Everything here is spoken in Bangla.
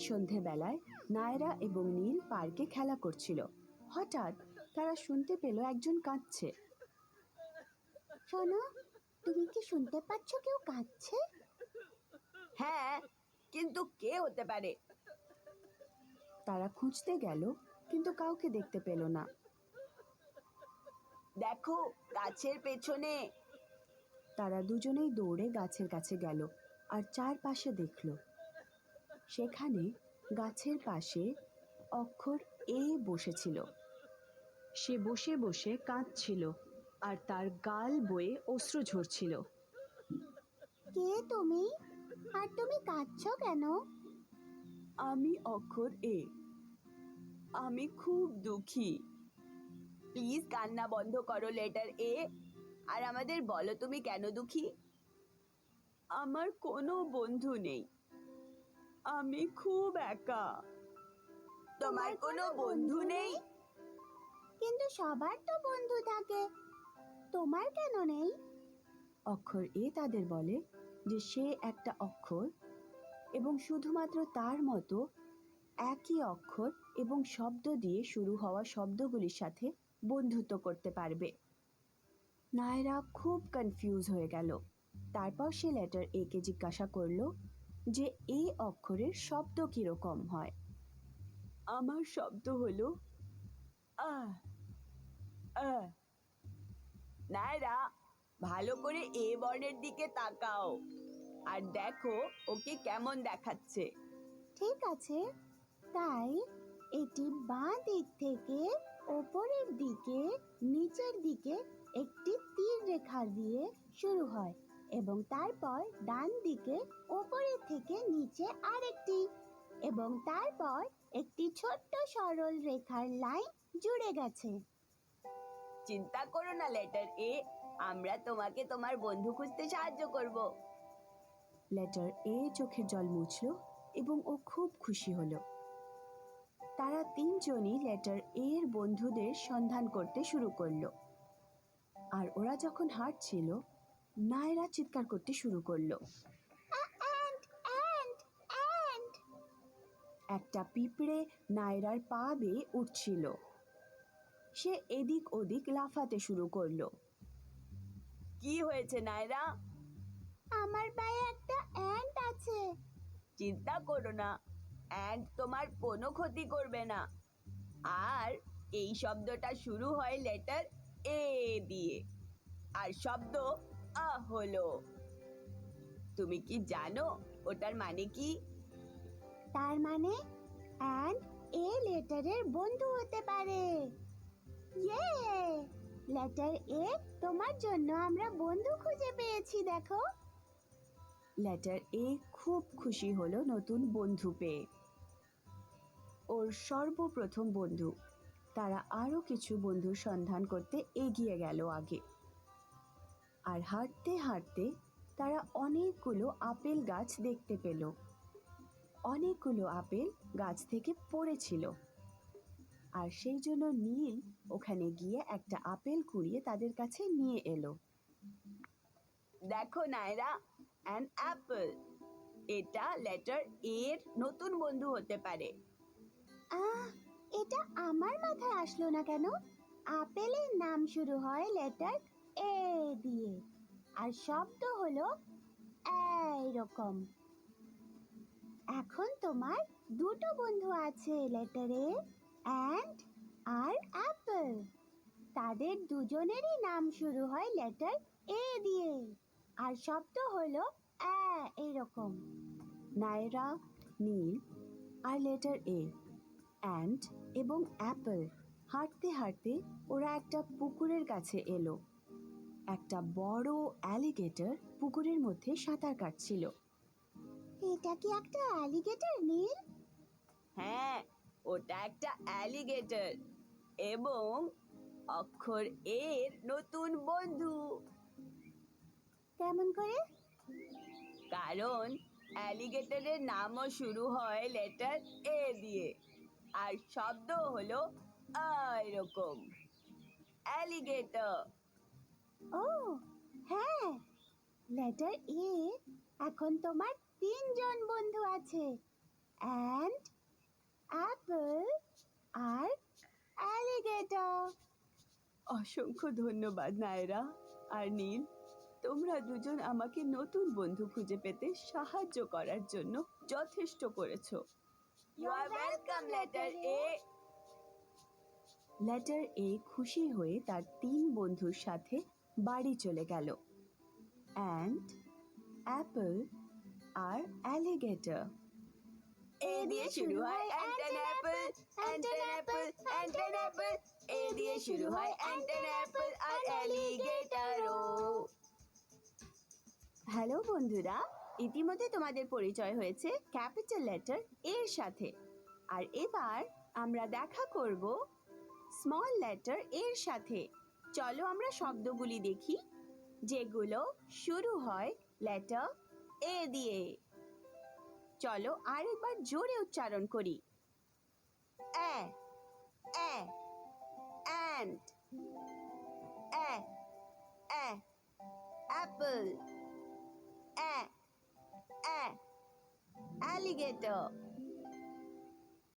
সন্ধেবেলায় নায়রা এবং নীল পার্কে খেলা করছিল। হঠাৎ তারা শুনতে পেল একজন কাঁদছে। শোনো, তুমি কি শুনতে পাচ্ছ কেউ কাঁদছে? হ্যাঁ, কিন্তু কে হতে পারে? তারা খুঁজতে গেল, কিন্তু কাউকে দেখতে পেল না। দেখো, গাছের পেছনে। তারা দুজনেই দৌড়ে গাছের কাছে গেল আর চারপাশে দেখল। সেখানে গাছের পাশে অক্ষর এ বসেছিল। সে বসে বসে কাঁদছিল আর তার গাল বয়ে অশ্রু ঝরছিল। কে তুমি? আর তুমি কাঁদছো কেন? আমি অক্ষর এ। আমি খুব দুঃখী। প্লিজ কান্না বন্ধ করো লেটার এ, আর আমাদের বলো তুমি কেন দুঃখী। আমার কোনো বন্ধু নেই, আমি খুব একা। তোমার কোনো বন্ধু নেই? কিন্তু সবার তো বন্ধু থাকে, তোমার কেন নেই? অক্ষর এ তাদের বলে যে সে একটা অক্ষর এবং শুধুমাত্র তার মতো একই অক্ষর এবং শব্দ দিয়ে শুরু হওয়া শব্দগুলির সাথে বন্ধুত্ব করতে পারবে। নায়রা খুব কনফিউজ হয়ে গেল। তারপর সে লেটার এ কে জিজ্ঞাসা করলো যে এই অক্ষরের শব্দ কিরকম হয়। আমার শব্দ হলো আহ আহ। নায়রা, ভালো করে এ বর্ণের দিকে তাকাও আর দেখো ওকে কেমন দেখাচ্ছে। ঠিক আছে, তাই এটি বাঁ দিক থেকে ওপরের দিকে নিচের দিকে একটি তীর রেখা দিয়ে শুরু হয় এবং তারপর ডান দিকে ওপরের থেকে নিচে আরেকটি, এবং তারপর একটি ছোট্ট সরল রেখার লাইন জুড়ে গেছে। চিন্তা করো না লেটার এ, আমরা তোমাকে তোমার বন্ধু খুঁজতে সাহায্য করব। লেটার এ চোখের জল মুছল এবং ও খুব খুশি হলো। তারা তিনজনই লেটার এর বন্ধুদের সন্ধান করতে শুরু করলো। আর ওরা যখন হাঁটছিল, নায়রা চিৎকার করতে শুরু করলো। একটা পিঁপড়ে নায়রার পা বেয়ে উঠছিল। সে এদিক ওদিক লাফাতে শুরু করলো। কি হয়েছে নায়রা? আমার পায়ে একটা অ্যান্ট আছে। চিন্তা করো না, অ্যান্ড তোমার কোনো ক্ষতি করবে না। আর এই শব্দটা শুরু হয় লেটার এ দিয়ে, আর শব্দ আ হলো। তুমি কি জানো ওটার মানে কি? তার মানে অ্যান্ড এ লেটারের বন্ধু হতে পারে। ইয়ে, লেটার এ, তোমার জন্য আমরা বন্ধু খুঁজে পেয়েছি, দেখো। লেটার এ খুব খুশি হলো নতুন বন্ধু পেয়ে, ওর সর্বপ্রথম বন্ধু। তারা আরো কিছু বন্ধুর সন্ধান করতে এগিয়ে গেল আগে। আর হাঁটতে হাঁটতে তারা অনেকগুলো আপেল গাছ দেখতে পেল। অনেকগুলো আপেল গাছ থেকে পড়েছিল, আর সেই জন্য নীল ওখানে গিয়ে একটা আপেল কুড়িয়ে তাদের কাছে নিয়ে এলো। দেখো নায়রা, অ্যান অ্যাপল। এটা লেটার এর নতুন বন্ধু হতে পারে। আহ, এটা আমার মাথায় আসলো না কেন? আপেলের নাম শুরু হয় লেটার এ দিয়ে আর শব্দ হলো এইরকম। এখন তোমার দুটো বন্ধু আছে, লেটার এ অ্যান্ড আর অ্যাপল। তাদের দুজনেরই নাম শুরু হয় লেটার এ দিয়ে আর শব্দ হলো এইরকম। নায়রা, নীল আর লেটার এ, অ্যান্ড এবং অ্যাপল হাঁটতে হাঁটতে ওরা একটা পুকুরের কাছে এলো। একটা বড় অ্যালিগেটর পুকুরের মধ্যে সাঁতার কাটছিল। এটা কি একটা অ্যালিগেটর, নীল? হ্যাঁ, ওটা একটা অ্যালিগেটর এবং অক্ষর এর নতুন বন্ধু। কেমন করে? কারণ অ্যালিগেটরের নামও শুরু হয় লেটার এ দিয়ে, আর শব্দ হলো এরকম, অ্যালিগেটর। ও হ্যাঁ, লেটার এ, এখন তোমার তিনজন বন্ধু আছে, and apple আর alligator. অসংখ্য ধন্যবাদ নায়রা আর নীল, তোমরা দুজন আমাকে নতুন বন্ধু খুঁজে পেতে সাহায্য করার জন্য যথেষ্ট করেছো। You are welcome letter A. Letter A খুশি হয়ে তার 3 বন্ধুর সাথে বাড়ি চলে গেল। অ্যান্ড, অ্যাপল আর অ্যালিগেটর। এ দিয়ে শুরু হয় and an apple, and an apple, and an apple. এ দিয়ে শুরু হয় and an apple আর অ্যালিগেটরও। হ্যালো বন্ধুরা, ইতিমধ্যে তোমাদের পরিচয় হয়েছে ক্যাপিটাল লেটার এর সাথে। আর এবার আমরা দেখা করব স্মল লেটার এর সাথে। চলো আমরা শব্দগুলি দেখি যেগুলো শুরু হয় লেটার এ দিয়ে। চলো আরেকবার জোরে উচ্চারণ করি। A, A, and, A, A, apple, A, A, alligator,